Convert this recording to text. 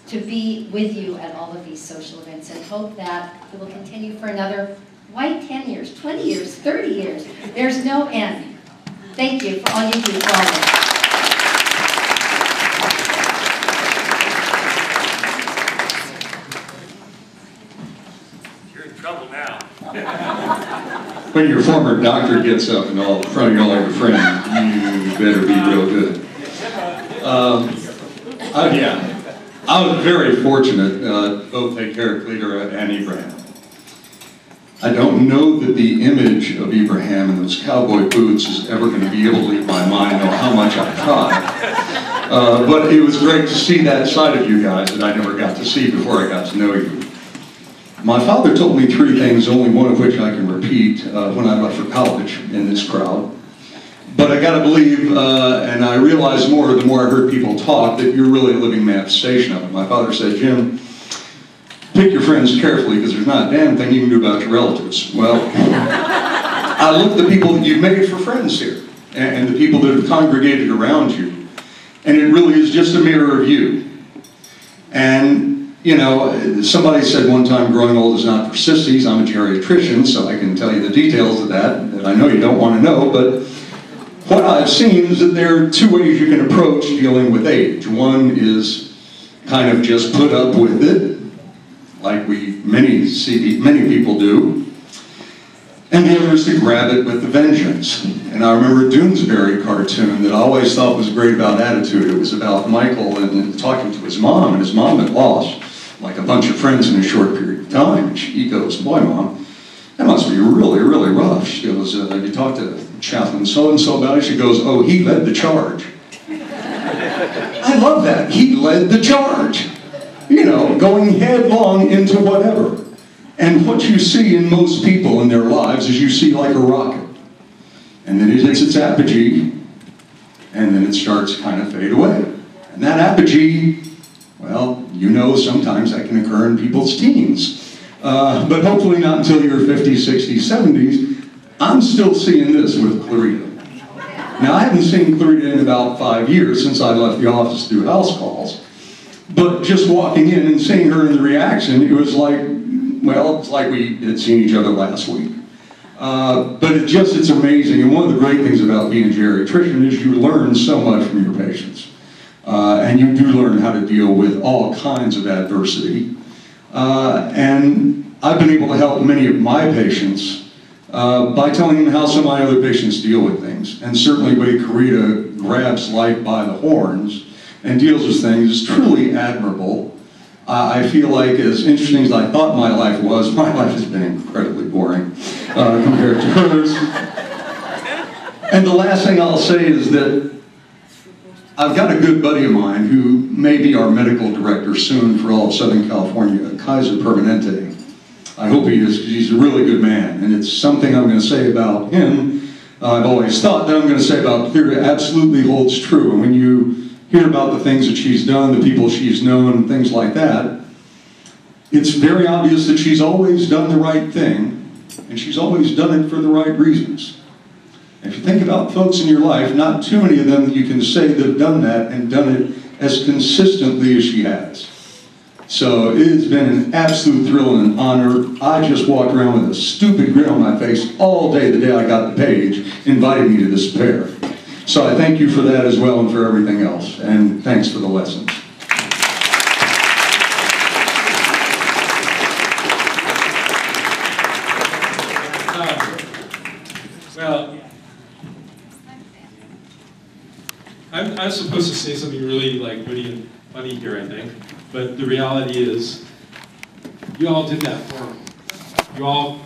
to be with you at all of these social events, and hope that it will continue for another, why 10 years, 20 years, 30 years? There's no end. Thank you for all you do for all of us. You're in trouble now. When your former doctor gets up in front of all your friends, you better be real good. Yeah. I was very fortunate, both at Heraclita and Ibrahim. I don't know that the image of Ibrahim in those cowboy boots is ever going to be able to leave my mind, no matter how much I try. But it was great to see that side of you guys that I never got to see before I got to know you. My father told me three things, only one of which I can repeat, when I left for college in this crowd. But I got to believe, and I realized more the more I heard people talk, that you're really a living manifestation of it. My father said, Jim, pick your friends carefully because there's not a damn thing you can do about your relatives. Well, I look at the people that you've made for friends here and the people that have congregated around you, and it really is just a mirror of you. And, you know, somebody said one time, growing old is not for sissies. I'm a geriatrician, so I can tell you the details of that I know you don't want to know, but what I've seen is that there are two ways you can approach dealing with age. One is kind of just put up with it, like many people do. And the other is to grab it with a vengeance. And I remember a Doonesbury cartoon that I always thought was great about attitude. It was about Michael and talking to his mom, and his mom had lost like a bunch of friends in a short period of time. And he goes, boy, Mom, that must be really, really rough. She goes, you talked to Chaplain so-and-so about it? She goes, oh, he led the charge. I love that. He led the charge. You know, going headlong into whatever. And what you see in most people in their lives is you see like a rocket. And then it hits its apogee, and then it starts to kind of fade away. And that apogee, well, you know sometimes that can occur in people's teens. But hopefully not until your 50s, 60s, 70s. I'm still seeing this with Clarita. Now, I haven't seen Clarita in about 5 years since I left the office to do house calls. But just walking in and seeing her in the reaction, it was like, well, it's like we had seen each other last week. But it's amazing. And one of the great things about being a geriatrician is you learn so much from your patients. And you do learn how to deal with all kinds of adversity. And I've been able to help many of my patients by telling them how some of my other patients deal with things. And certainly the way Clarita grabs life by the horns and deals with things is truly admirable. I feel like, as interesting as I thought my life was, my life has been incredibly boring compared to hers. And the last thing I'll say is that I've got a good buddy of mine who may be our medical director soon for all of Southern California, Kaiser Permanente. I hope he is, because he's a really good man. And it's something I'm going to say about him. I've always thought that I'm going to say about Clarita absolutely holds true. And when you hear about the things that she's done, the people she's known, things like that, it's very obvious that she's always done the right thing, and she's always done it for the right reasons. If you think about folks in your life, not too many of them you can say that have done that and done it as consistently as she has. So it has been an absolute thrill and an honor. I just walked around with a stupid grin on my face all day the day I got the page inviting me to this fair. So I thank you for that as well and for everything else. And thanks for the lessons. Well, I'm supposed to say something really like witty and funny here, I think. But the reality is, you all did that for me. You all